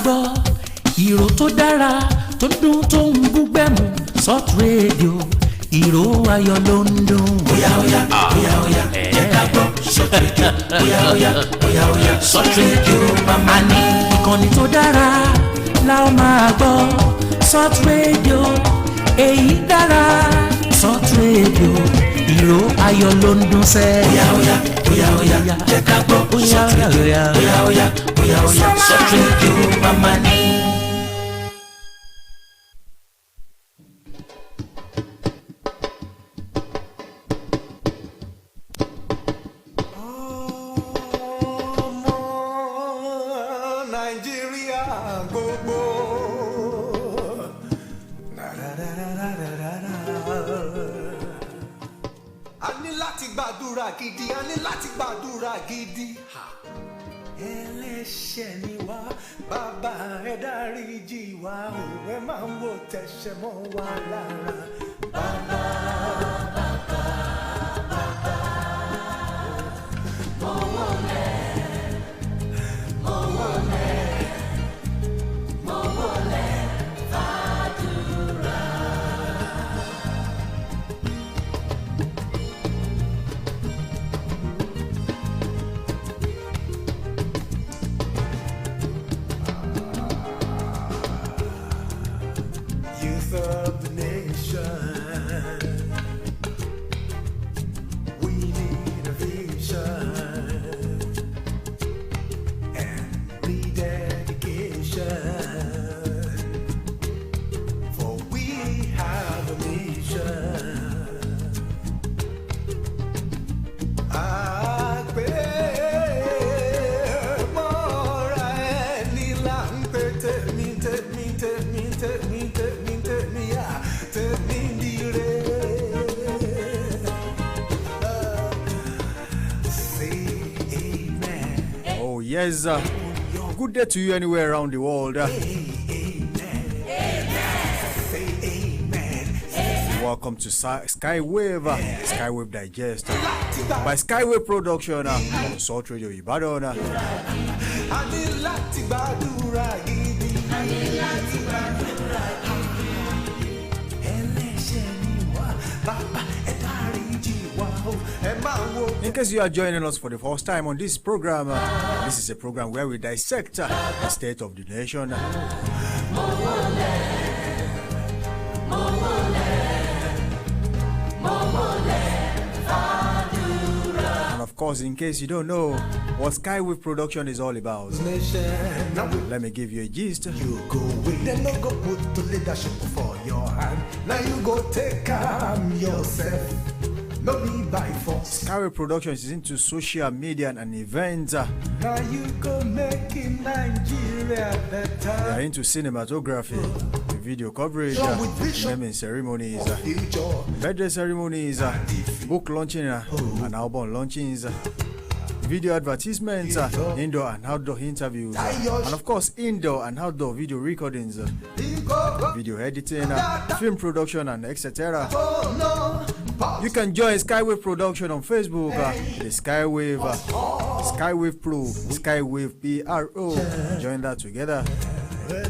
gbọ́ ìró tó dára tó dùn tó ń búgbẹ̀mù Salt Radio ìró ayọ̀ ló ń dùn. Oya oya oya oya jẹ́ ká gbọ́ Salt Radio. Oya oya oya oya Salt Radio mama ní. Ìkànnì tó dára la ó máa gbọ́ Salt Radio èyí dára Salt Radio ìró ayọ̀ ló ń dùn sẹ́. Oya oya oya oya jẹ́ ká gbọ́ Salt Radio. Oya oya oya oya Salt Radio mama ní. Ẹlẹ́ṣẹ̀ ni wá bàbá ẹ dáríjì wá òwe máa ń wò tẹ̀sẹ̀ mọ́ wa lára bàbá bàbá bàbá mo wọlé mo wọlé mo wọlé fàdúrà. Of the nation, we need a vision and rededication, for we have a mission. I pray more and take me. Oh yes, good day to you anywhere around the world. Welcome to Skywave, Skywave Digest by Skywave Production on Salt Radio Ibadan. In case you are joining us for the first time on this program, this is a program where we dissect the state of the nation. And of course, in case you don't know what Skywave Production is all about, let me give you a gist. You go with them, no go put the leadership for your hand. Now you go take yourself. No be by force. Skywave Productions is into social media and events. Now you go making Nigeria better. They are into cinematography, video coverage, naming ceremonies, birthday ceremonies, book launching and album launchings, video advertisements, indoor and outdoor interviews, and of course indoor and outdoor video recordings, video editing, film production, and etc. You can join Skywave Production on Facebook, the Skywave Pro, Skywave PRO. Join that together.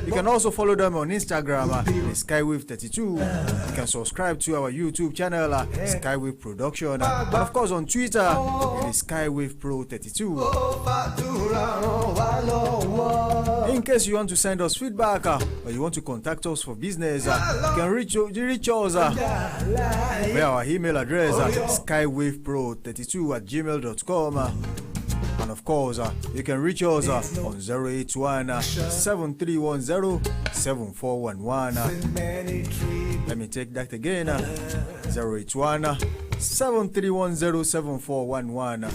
You can also follow them on Instagram, the Skywave 32. You can subscribe to our YouTube channel, Skywave Production, and of course on Twitter, the Skywave Pro 32. In case you want to send us feedback or you want to contact us for business, you can reach us via our email address, skywavepro32@gmail.com. And of course, you can reach us on 081-7310-7411. Let me take that again. 081-7310-7411.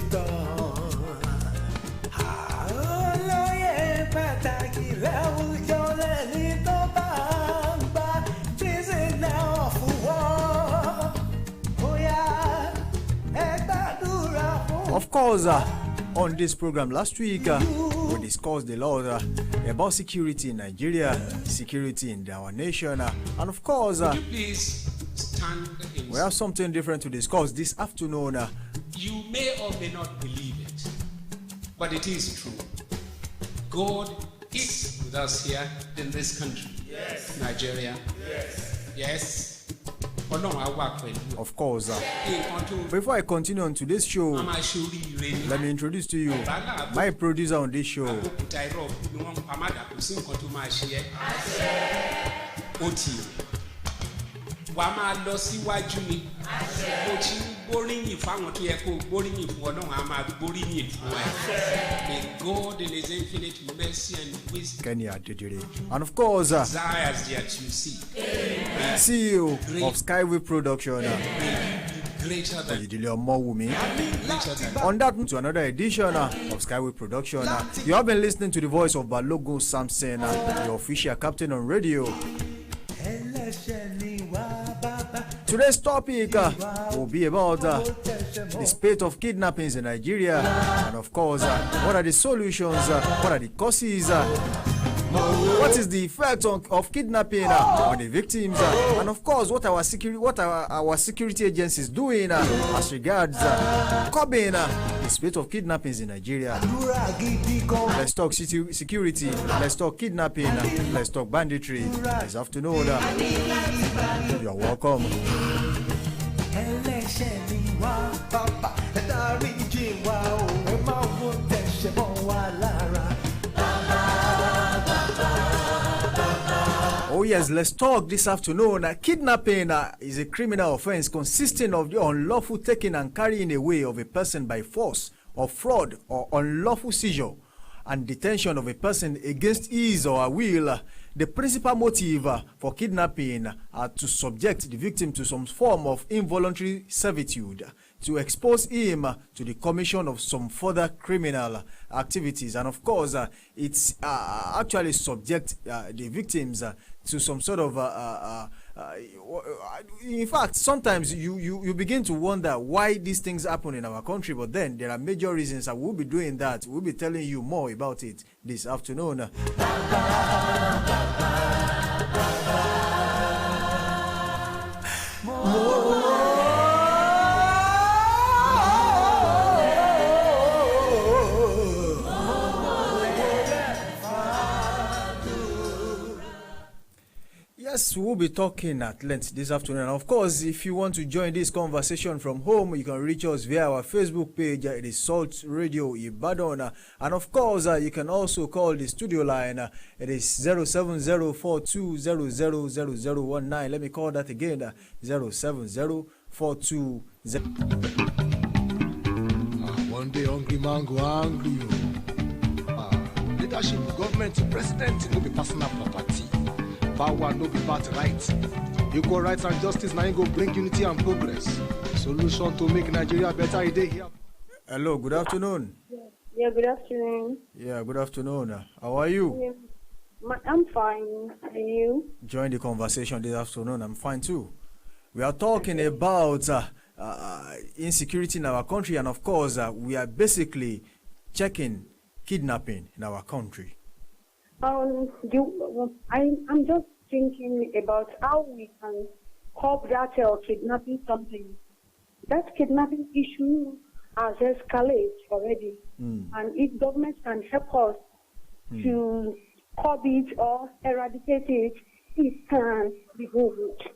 Of course, on this program last week, we discussed a lot about security in Nigeria, security in our nation, and of course, please stand in. We have something different to discuss this afternoon. You may or may not believe it, but it is true. God is with us here in this country. Yes. Nigeria. Yes. Of course. Before I continue on today's show, let me introduce to you my producer on this show. Wàá máa lọ síwájú ni mo ti ń gbóríyìn fáwọn tó yẹ kó gbóríyìn fún Ọlọ́run á máa gbóríyìn fún ẹ. May God in His infinite mercy and wisdom Kenny Adedire, and of course desires that you see. CEO of Skywave Production, Greater than on that to another edition of Skyway Production. You have been listening to the voice of Balogun Samson, the official captain on radio. Today's topic will be about the spate of kidnappings in Nigeria, and of course, what are the solutions, what are the causes, what is the effect of kidnapping on the victims, and of course, what are our security agencies doing as regards curbing the spate of kidnappings in Nigeria. Let's talk security, let's talk kidnapping, let's talk banditry. This afternoon, you are welcome. Oh yes, let's talk this afternoon. Kidnapping is a criminal offense consisting of the unlawful taking and carrying away of a person by force, or fraud, or unlawful seizure and detention of a person against his or her will. The principal motive for kidnapping are to subject the victim to some form of involuntary servitude, to expose him to the commission of some further criminal activities, and of course, it's actually subject the victims to some sort of in fact, sometimes you begin to wonder why these things happen in our country, but then there are major reasons, and we'll be doing that. We'll be telling you more about it this afternoon. Yes, we'll be talking at length this afternoon. Of course, if you want to join this conversation from home, you can reach us via our Facebook page. It is Salt Radio Ibadan. And of course, you can also call the studio line. It is 07042000019. Let me call that again. 0704200. One day hungry man go angry. Leadership, government, president, no be personal property. Power no be bad right. Equal rights and justice now go bring unity and progress. Solution to make Nigeria better a day here. Hello, good afternoon. Yeah, good afternoon. Yeah, good afternoon. How are you? Yeah, I'm fine. And you? Join the conversation this afternoon. I'm fine too. We are talking about insecurity in our country, and of course, we are basically checking kidnapping in our country. I'm just thinking about how we can curb that kidnapping something. That kidnapping issue has escalated already, and if government can help us to curb it or eradicate it, it can be good.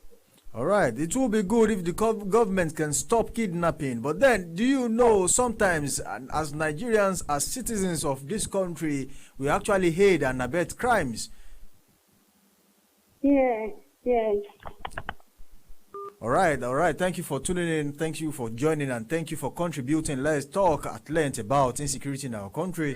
All right, it will be good if the government can stop kidnapping. But then, do you know, sometimes as Nigerians, as citizens of this country, we actually aid and abet crimes. Yeah, yes. All right. Thank you for tuning in. Thank you for joining, and thank you for contributing. Let's talk at length about insecurity in our country.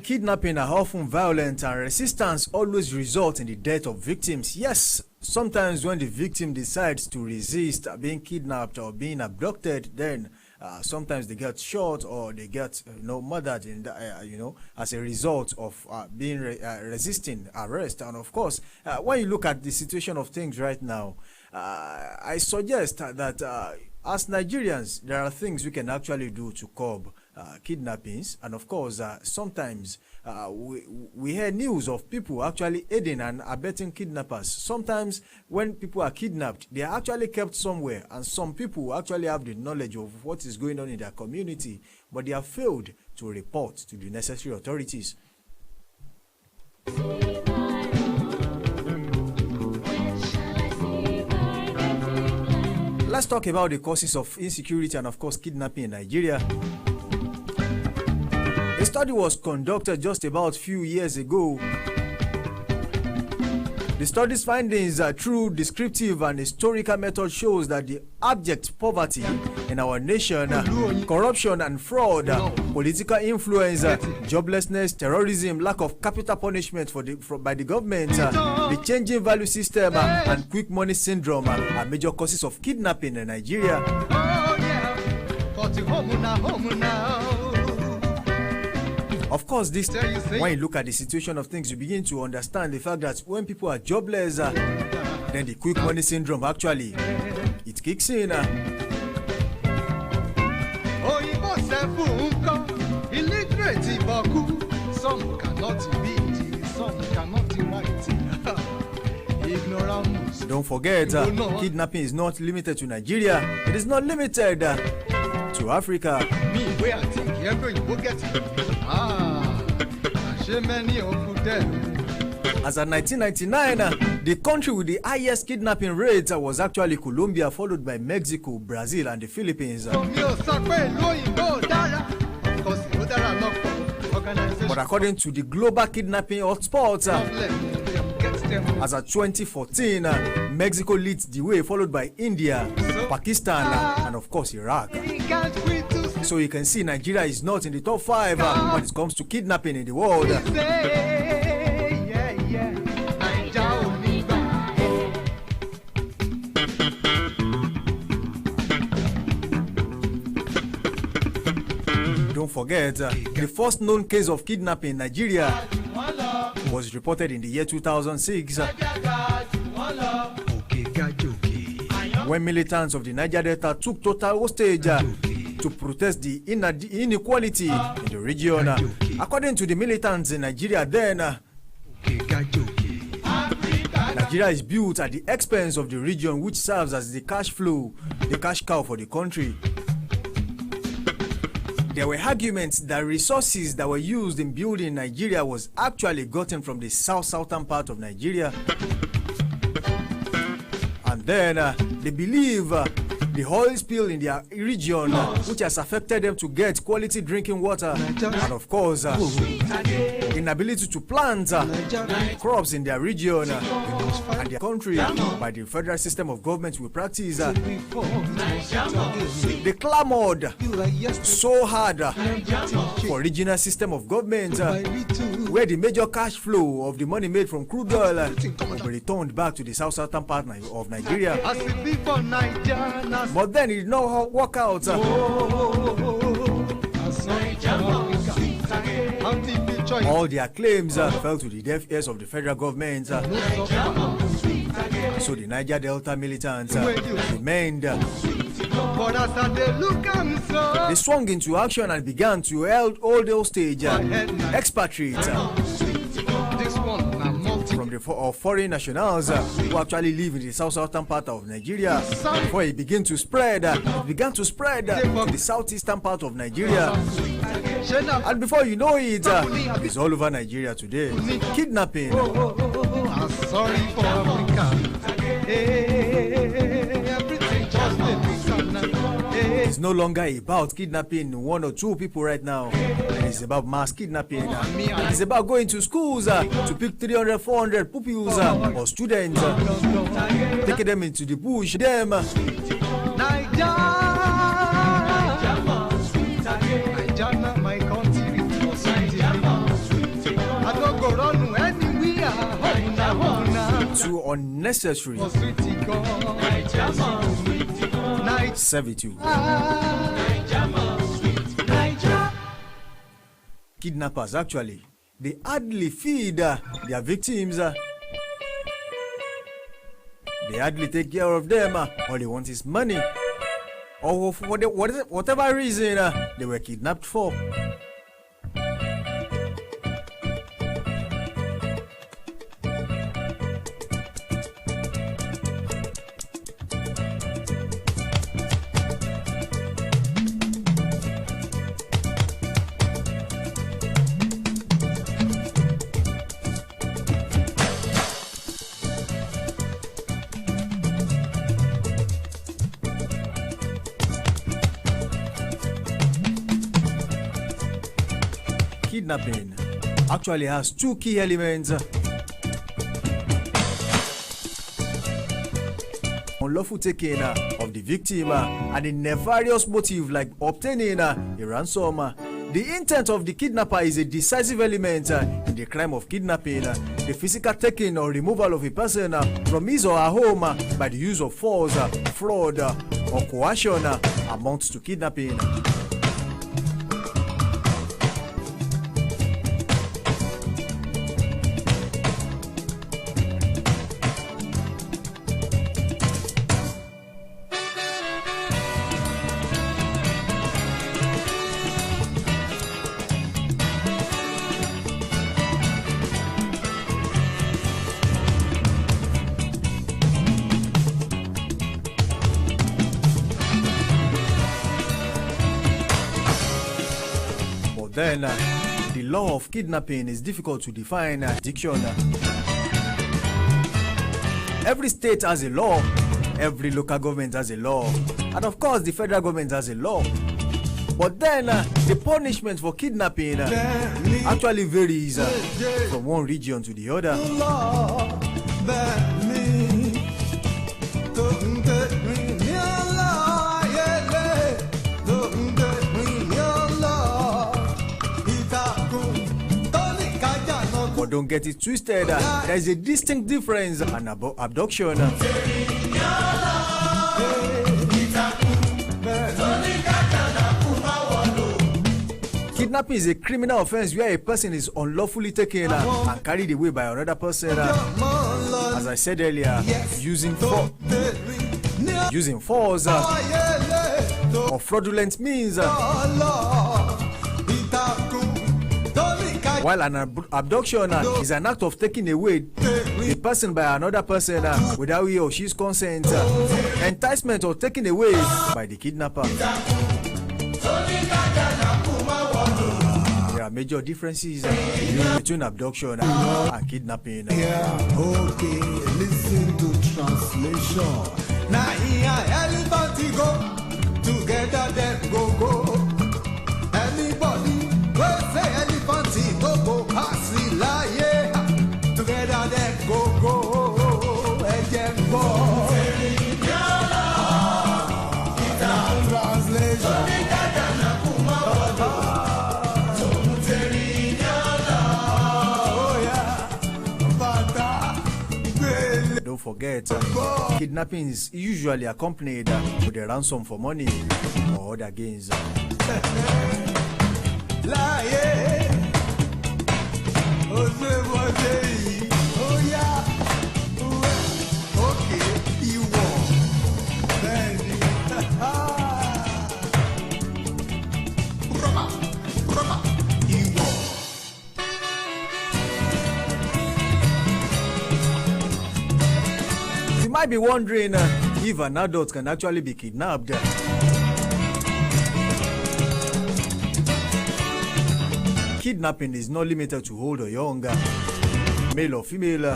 Kidnapping are often violent, and resistance always results in the death of victims. Yes, sometimes when the victim decides to resist being kidnapped or being abducted, then sometimes they get shot or they get murdered in the, as a result of being resisting arrest. And of course, when you look at the situation of things right now, I suggest that as Nigerians, there are things we can actually do to curb kidnappings, and of course, sometimes we hear news of people actually aiding and abetting kidnappers. Sometimes when people are kidnapped, they are actually kept somewhere, and some people actually have the knowledge of what is going on in their community, but they have failed to report to the necessary authorities. Let's talk about the causes of insecurity and, of course, kidnapping in Nigeria. A study was conducted just about a few years ago. The study's findings through descriptive and historical methods shows that the abject poverty in our nation, corruption and fraud, political influence, joblessness, terrorism, lack of capital punishment by the government, the changing value system, and quick money syndrome are major causes of kidnapping in Nigeria. Of course, when you look at the situation of things, you begin to understand the fact that when people are jobless, then the quick money syndrome actually it kicks in. Some cannot read, some cannot write. Ignorance. Don't forget, kidnapping is not limited to Nigeria. It is not limited to Africa. Me, where I think every you will get it. Many of them. As of 1999, the country with the highest kidnapping rate was actually Colombia, followed by Mexico, Brazil, and the Philippines. But according to the global kidnapping hotspots, as of 2014, Mexico leads the way, followed by India, Pakistan, and of course Iraq. So you can see Nigeria is not in the top 5 when it comes to kidnapping in the world. Don't forget, the first known case of kidnapping in Nigeria was reported in the year 2006 when militants of the Niger Delta took total hostage to protest the inequality in the region. According to the militants in Nigeria then, Nigeria is built at the expense of the region, which serves as the cash cow for the country. There were arguments that resources that were used in building Nigeria was actually gotten from the southern part of Nigeria. And then they believe the oil spill in their region, which has affected them to get quality drinking water, and of course, inability to plant crops in their region and their country by the federal system of government we practice. They clamored so hard for regional system of government where the major cash flow of the money made from crude oil will be returned back to the southern part of Nigeria. But then it did not work out. All their claims fell to the deaf ears of the federal government. So the Niger Delta militants remained. They swung into action and began to hold hostage expatriates from the foreign nationals who actually live in the southern part of Nigeria. Before it began to spread, to the southeastern part of Nigeria. And before you know it, it's all over Nigeria today. Kidnapping. Sorry for Africa. It's no longer about kidnapping one or two people right now. It's about mass kidnapping. It's about going to schools to pick 300, 400 pupils or students, taking them into the bush. Them. My country, I don't go run anywhere. Too unnecessary servitude. Kidnappers actually, they hardly feed their victims. They hardly take care of them. All they want is money. or for whatever reason they were kidnapped for. Kidnapping actually has two key elements: unlawful taking of the victim and a nefarious motive like obtaining a ransom. The intent of the kidnapper is a decisive element in the crime of kidnapping. The physical taking or removal of a person from his or her home by the use of force, fraud, or coercion amounts to kidnapping. Then, the law of kidnapping is difficult to define. Diction. Every state has a law, every local government has a law, and of course the federal government has a law. But then, the punishment for kidnapping actually varies from one region to the other. But don't get it twisted, there is a distinct difference in abduction. Kidnapping is a criminal offense where a person is unlawfully taken and carried away by another person. As I said earlier, using force or fraudulent means. While an abduction is an act of taking away a person by another person without he or she's consent, enticement or taken away by the kidnapper. There are major differences between abduction and kidnapping. Yeah, okay, listen to translation. Now here elephant go together, then go. Anybody will say elephant go pass it like yeah. Together then go again go. Translation. Don't forget, kidnapping is usually accompanied with a ransom for money or other gains. You might be wondering if an adult can actually be kidnapped. Kidnapping is not limited to old or young, male or female.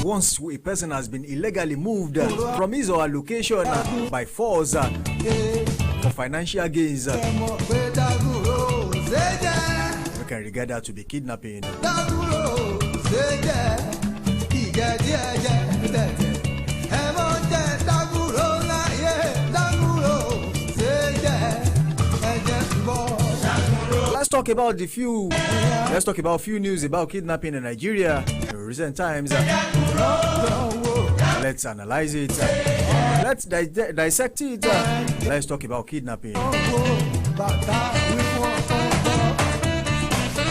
Once a person has been illegally moved from his or her location by force for financial gains, we can regard that to be kidnapping. Let's talk about few news about kidnapping in Nigeria in recent times. Let's analyze it. Let's dissect it. Let's talk about kidnapping.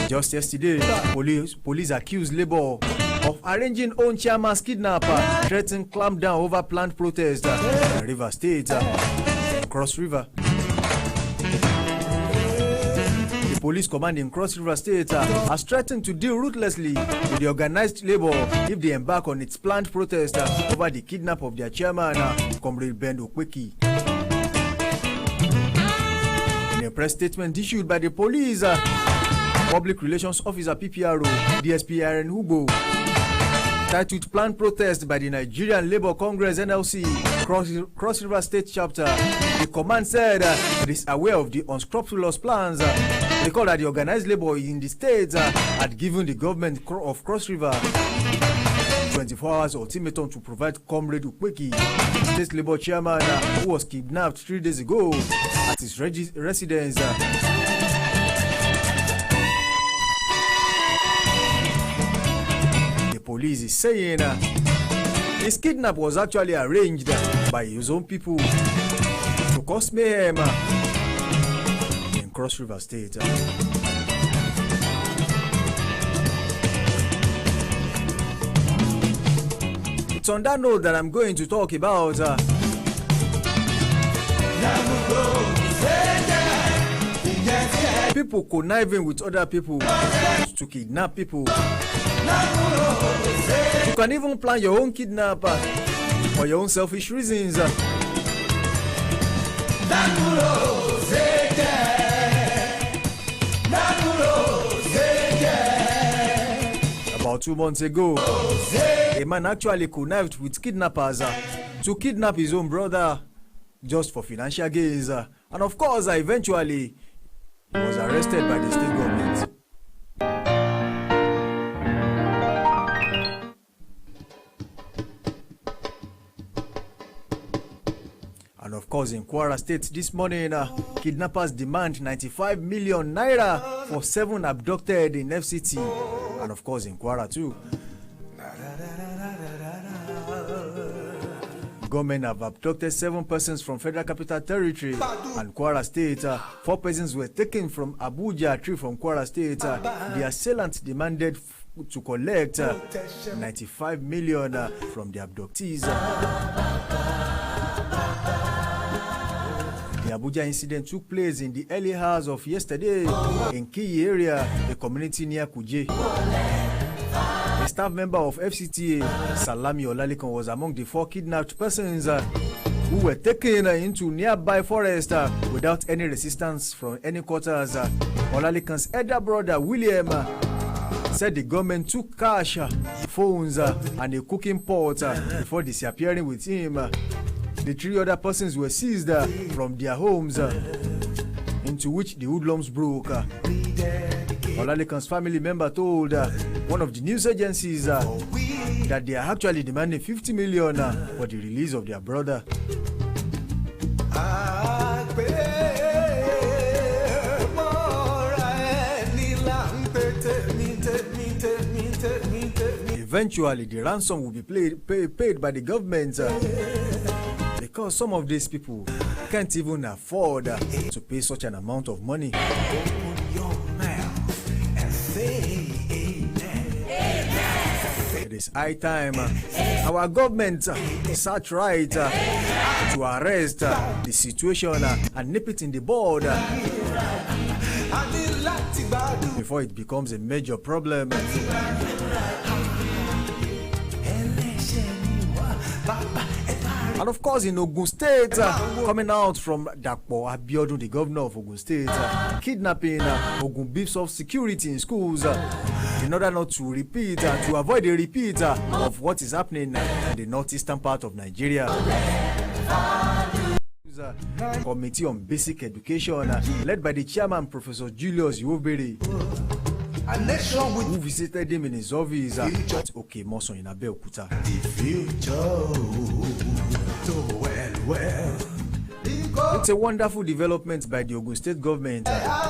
Just yesterday, police accused Labour of arranging own chairman's kidnapper, threatened clamp down over planned protest in River State, Cross River. The police command in Cross River State has threatened to deal ruthlessly with the organized labor if they embark on its planned protest over the kidnap of their chairman, Comrade Ben Okweki. In a press statement issued by the police, Public Relations Officer PPRO, DSP Aaron Hugo, titled Planned Protest by the Nigerian Labour Congress NLC Cross River State Chapter, the command said it is aware of the unscrupulous plans. Recall that the organized labor in the state had given the government of Cross River 24 hours ultimatum to provide Comrade Ukweki, state labor chairman who was kidnapped 3 days ago at his residence. The police is saying his kidnap was actually arranged by his own people to cause mayhem in Cross River State. It's on that note that I'm going to talk about people conniving with other people to kidnap people. You can even plan your own kidnap for your own selfish reasons. About 2 months ago, a man actually connived with kidnappers to kidnap his own brother just for financial gains. And of course, eventually, he was arrested by the state government. And of course, in Kwara State this morning, kidnappers demand 95 million naira for 7 abducted in FCT. And of course, in Kwara too. Government have abducted 7 persons from Federal Capital Territory and Kwara State. 4 persons were taken from Abuja, 3 from Kwara State. The assailant demanded to collect 95 million from the abductees. The Abuja incident took place in the early hours of yesterday in Kiyi area, a community near Kuje. A staff member of FCTA, Salami Olalekan, was among the 4 kidnapped persons who were taken into nearby forest without any resistance from any quarters. Olalekan's elder brother, William, said the government took cash, phones, and a cooking pot before disappearing with him. The 3 other persons were seized from their homes, into which the hoodlums broke. Olalekan's family member told one of the news agencies that they are actually demanding 50 million for the release of their brother. Eventually, the ransom will be paid by the government because some of these people can't even afford to pay such an amount of money. It is high time our government search right to arrest the situation and nip it in the bud before it becomes a major problem. And of course, in Ogun State, coming out from Dapo Abiodun, the governor of Ogun State, kidnapping Ogun beefs of security in schools in order not to repeat, to avoid a repeat of what is happening in the northeastern part of Nigeria. Committee on Basic Education, led by the chairman, Professor Julius Iwobere, who visited him in his office at Okemoson in Abeokuta. It's a wonderful development by the Ogun State government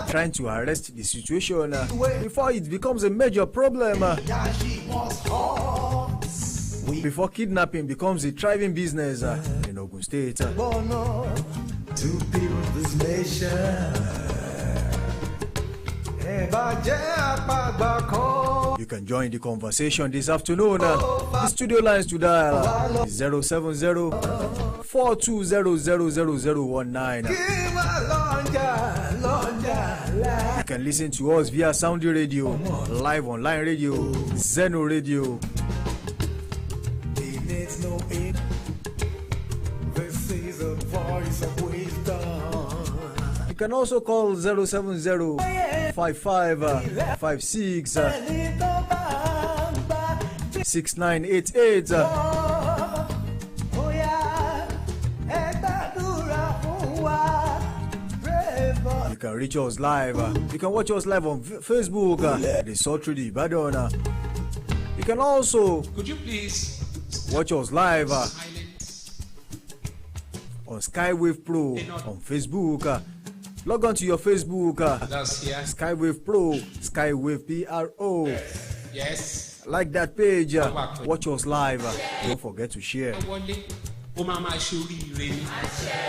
trying to arrest the situation before it becomes a major problem. Before kidnapping becomes a thriving business in Ogun State. To build this nation. You can join the conversation this afternoon. The studio lines to dial is 070-42000019. You can listen to us via Soundy Radio, live online radio, Zeno Radio. You can also call 070-5556-6988. You can reach us live. You can watch us live on Facebook, the Sultry the Ibadan. You can also Could you please watch us live silence? on Skywave Pro on Facebook. Log on to your Facebook, That's here. Skywave Pro, Skywave PRO. Yes. Like that page, watch us live. Don't forget to share. Wọlé ó máa máa ṣe oríire ni.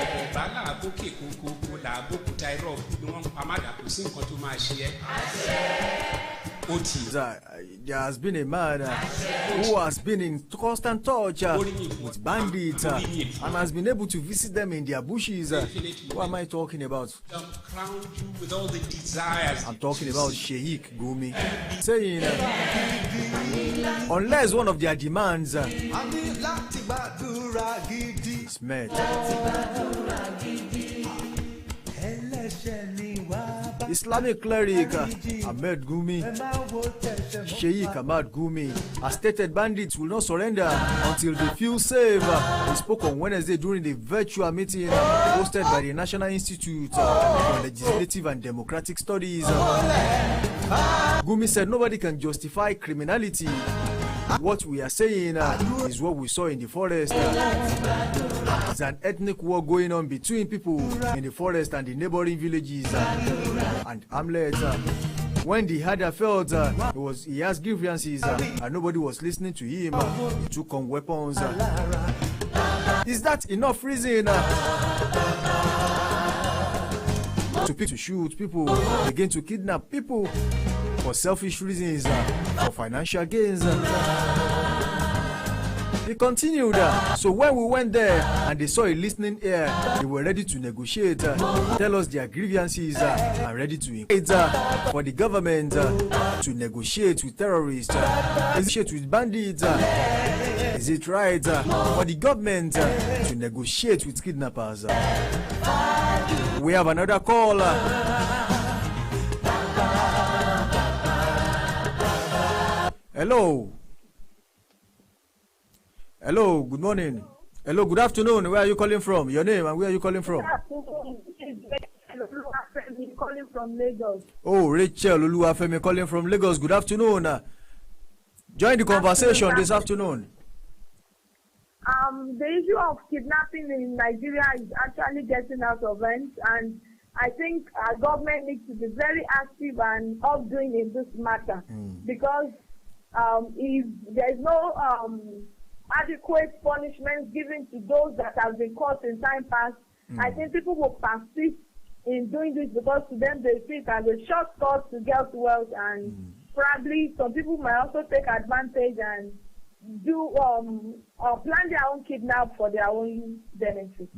Ọ̀pọ̀ ọ̀bá làbókè kókó làbókúta irọ́ ni wọ́n ń pa má dà kó sí nǹkan tó máa ṣe ẹ́. Ó ti. There has been a man who has been in constant touch with bandits and has been able to visit them in their bushes. Who am I talking about? Crown you with all the desires. I'm talking about Sheikh Gumi, saying unless one of their demands is met, Islamic cleric Ahmed Gumi, Sheikh Ahmad Gumi, has stated bandits will not surrender until they feel safe. He spoke on Wednesday during the virtual meeting hosted by the National Institute for Legislative and Democratic Studies. Gumi said nobody can justify criminality. What we are saying is what we saw in the forest. There's an ethnic war going on between people in the forest and the neighboring villages and hamlets. When the herder felt he has grievances and nobody was listening to him, he took on weapons. Is that enough reason to shoot people, begin to kidnap people for selfish reasons, for financial gains? He continued, so when we went there and they saw a listening ear, they were ready to negotiate, tell us their grievances, and ready to engage for the government to negotiate with terrorists, negotiate with bandits. Is it right for the government to negotiate with kidnappers? We have another call. Hello. Hello, good morning. Hello, good afternoon. Where are you calling from? Your name and where are you calling from? Calling from Lagos. Oh, Rachel Oluwafemi calling from Lagos. Good afternoon. Join the conversation this afternoon. The issue of kidnapping in Nigeria is actually getting out of hand, and I think our government needs to be very active and updoing in this matter, because if there is no adequate punishments given to those that have been caught in time past, I think people will persist in doing this because to them they see it as a shortcut to get wealth, and probably some people might also take advantage and do plan their own kidnap for their own benefit.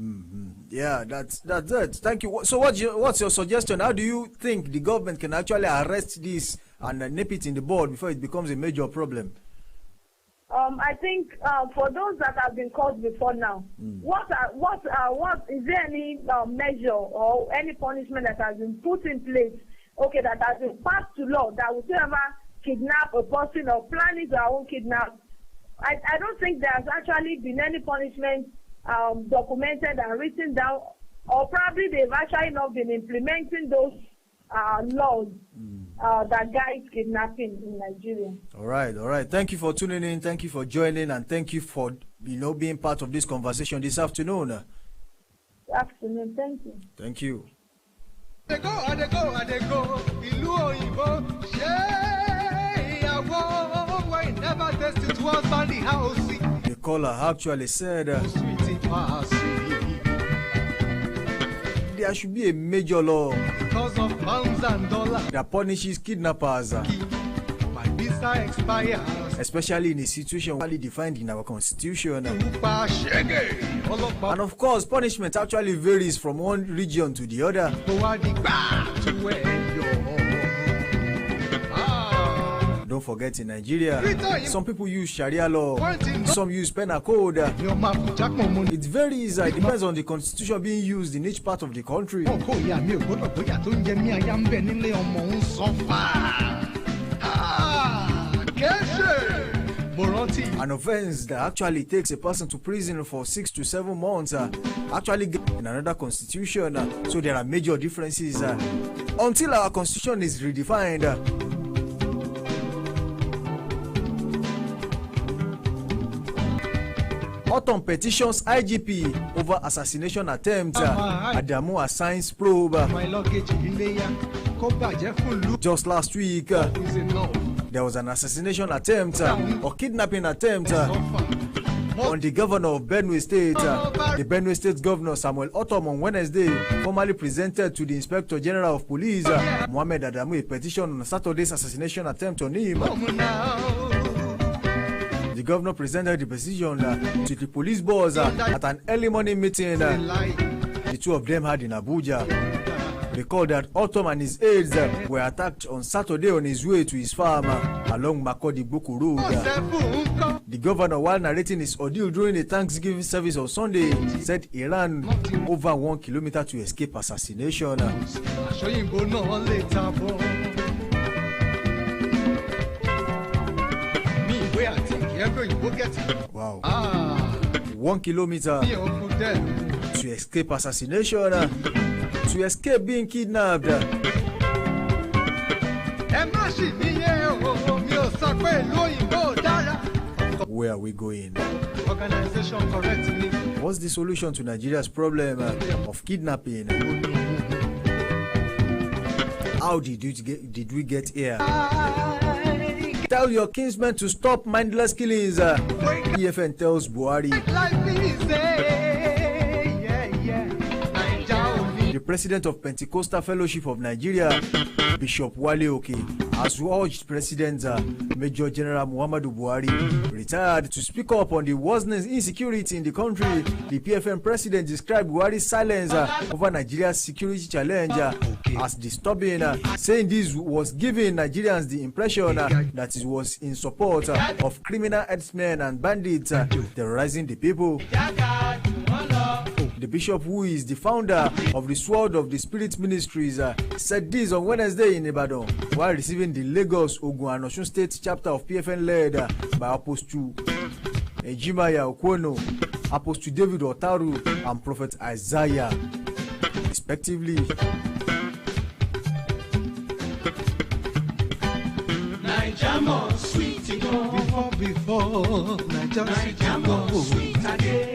Yeah, that's it. Thank you. So what's your suggestion? How do you think the government can actually arrest this and nip it in the bud before it becomes a major problem? I think for those that have been caught before now, what is there any measure or any punishment that has been put in place, okay, that has been passed to law that will ever kidnap a person or planning their own kidnap? I don't think there has actually been any punishment documented and written down, or probably they've actually not been implementing those laws that guide kidnapping in Nigeria. All right. Thank you for tuning in. Thank you for joining, and thank you for being part of this conversation this afternoon. Good afternoon. Thank you. Thank you. I go. Ìlú òyìnbó never tasted towards the house. The caller actually said there should be a major law because of pounds and dollars that punishes kidnappers. My business visa expires. Especially in a situation widely defined in our constitution. Tupa shege. And of course, punishment actually varies from one region to the other. Don't forget, in Nigeria, some people use Sharia law, some use penal code. It varies, it depends on the constitution being used in each part of the country. An offense that actually takes a person to prison for 6 to 7 months actually gets in another constitution. So there are major differences. Until our constitution is redefined, Autumn petitions IGP over assassination attempt. Adamu assigns probe. Just last week, there was an assassination attempt or kidnapping attempt on the governor of Benue State. The Benue State governor Samuel Autumn on Wednesday formally presented to the Inspector General of Police Mohammed Adamu a petition on Saturday's assassination attempt on him. The governor presented the petition to the police boss at an early morning meeting the two of them had in Abuja. Recall that Autumn and his aides were attacked on Saturday on his way to his farm along Makodi Boku Road. The governor, while narrating his ordeal during the Thanksgiving service on Sunday, said he ran over 1 kilometer to escape assassination. Wow. 1 kilometer to escape assassination, to escape being kidnapped. Where are we going? Organization correct me. What's the solution to Nigeria's problem of kidnapping? How did we get here? Tell your kinsmen to stop mindless killings. PFN tells Buhari. The president of Pentecostal Fellowship of Nigeria, Bishop Wale Oke, has urged President Major General Muhammadu Buhari, retired, to speak up on the worsening insecurity in the country. The PFN president described Buhari's silence over Nigeria's security challenge as disturbing, saying this was giving Nigerians the impression that it was in support of criminal herdsmen and bandits terrorizing the people. The bishop, who is the founder of the Sword of the Spirit Ministries, said this on Wednesday in Ibadan while receiving the Lagos, Ogun and Osun State chapter of PFN led by Apostle Ejimaya Okwono, Apostle David Otaru and Prophet Isaiah, respectively. Before sweet again.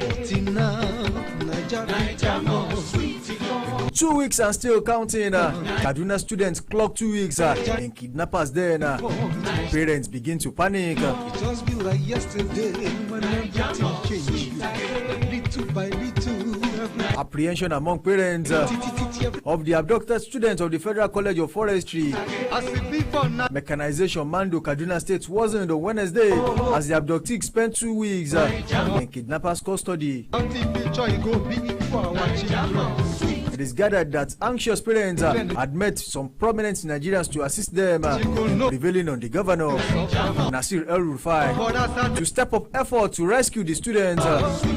2 weeks and still counting. Kaduna students clock 2 weeks and kidnappers then. Parents begin to panic. It just be like yesterday when everything changed. Little by little. Apprehension among parents of the abducted students of the Federal College of Forestry Mechanization Mando Kaduna State wasn't on Wednesday as the abductees spent 2 weeks in kidnappers' custody. It is gathered that anxious parents had met some prominent Nigerians to assist them, prevailing on the governor, Nasir El-Rufai, to step up effort to rescue the students.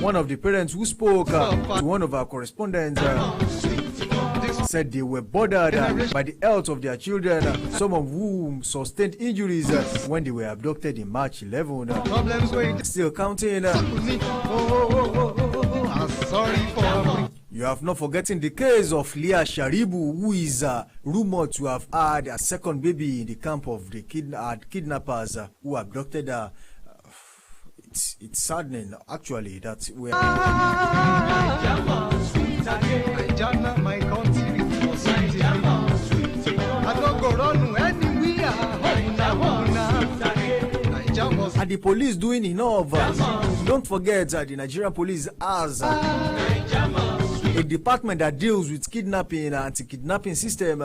One of the parents who spoke to one of our correspondents said they were bothered by the health of their children, some of whom sustained injuries when they were abducted in March 11. Still counting. You have not forgotten the case of Leah Sharibu, who is rumored to have had a second baby in the camp of the kidnappers who abducted her. It's saddening, actually, that we are. Are the police doing enough? Don't forget that the Nigerian police has a department that deals with kidnapping and anti-kidnapping system.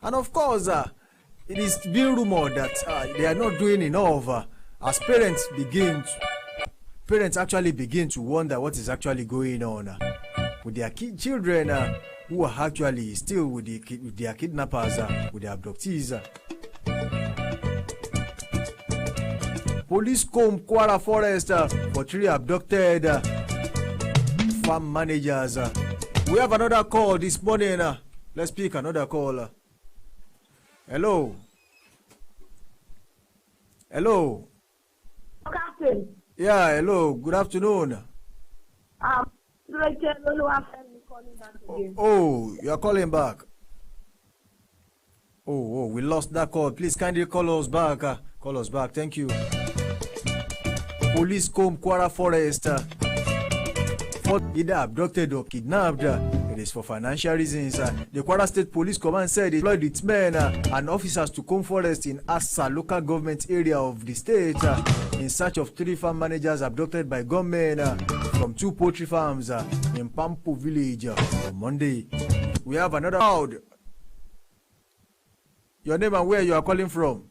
And of course, it is being rumored that they are not doing enough as parents actually begin to wonder what is actually going on with their children who are actually still with their kidnappers, with their abductees. Police comb Kwara Forest for 3 abducted farm managers. We have another call this morning. Let's pick another call. Hello. Hello. Captain. Yeah, hello. Good afternoon. Oh, you are calling back. Oh, we lost that call. Please kindly call us back. Call us back. Thank you. Police comb Kwara Forest for either abducted or kidnapped. It is for financial reasons. The Kwara State Police Command said it employed its men and officers to comb forest in Assa local government area of the state in search of 3 farm managers abducted by gunmen from 2 poultry farms in Pampu village on Monday. We have another crowd. Your name and where you are calling from?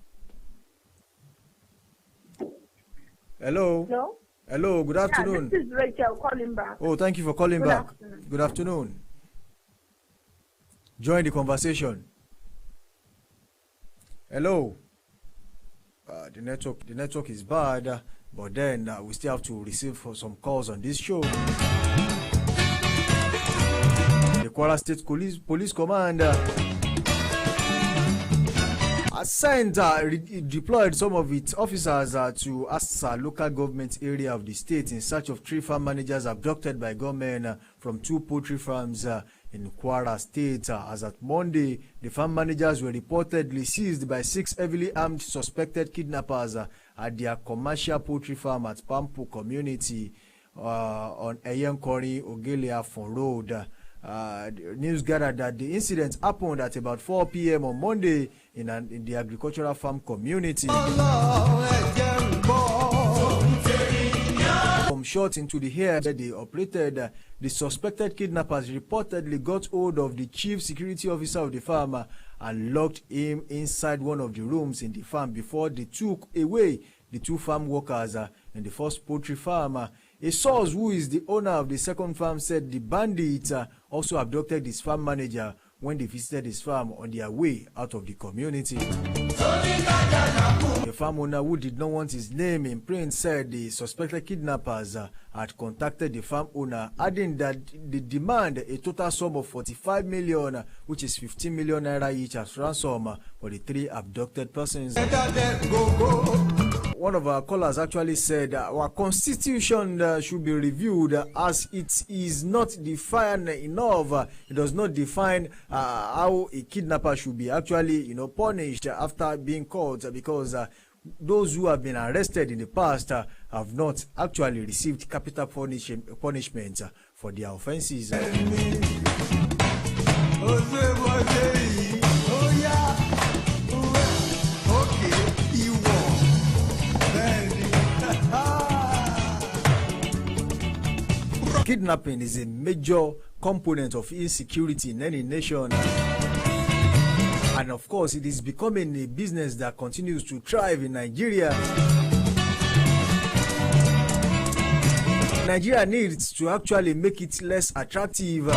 Hello. Hello. Hello. Good afternoon. This is Rachel calling back. Oh, thank you for calling back. Afternoon. Good afternoon. Join the conversation. Hello. The network is bad, but then we still have to receive some calls on this show. The Kwara State Police Command deployed some of its officers to Assa local government area of the state in search of 3 farm managers abducted by gunmen from 2 poultry farms in Kwara State. As at Monday, the farm managers were reportedly seized by 6 heavily armed suspected kidnappers at their commercial poultry farm at Pampu community on Eyenkori Ogelia Fon Road. News gathered that the incident happened at about 4 p.m. on Monday in the agricultural farm community. From shots into the air that they operated, the suspected kidnappers reportedly got hold of the chief security officer of the farm and locked him inside one of the rooms in the farm before they took away the 2 farm workers in the first poultry farm. A source who is the owner of the second farm said the bandits also abducted his farm manager when they visited his farm on their way out of the community. The farm owner, who did not want his name in print, said the suspected kidnappers had contacted the farm owner, adding that they demand a total sum of 45 million, which is 15 million naira each, as ransom for the 3 abducted persons. One of our callers actually said our constitution should be reviewed as it is not defined enough. It does not define how a kidnapper should be actually, punished after being caught, because those who have been arrested in the past have not actually received capital punishment for their offenses. Kidnapping is a major component of insecurity in any nation. And of course, it is becoming a business that continues to thrive in Nigeria. Nigeria needs to actually make it less attractive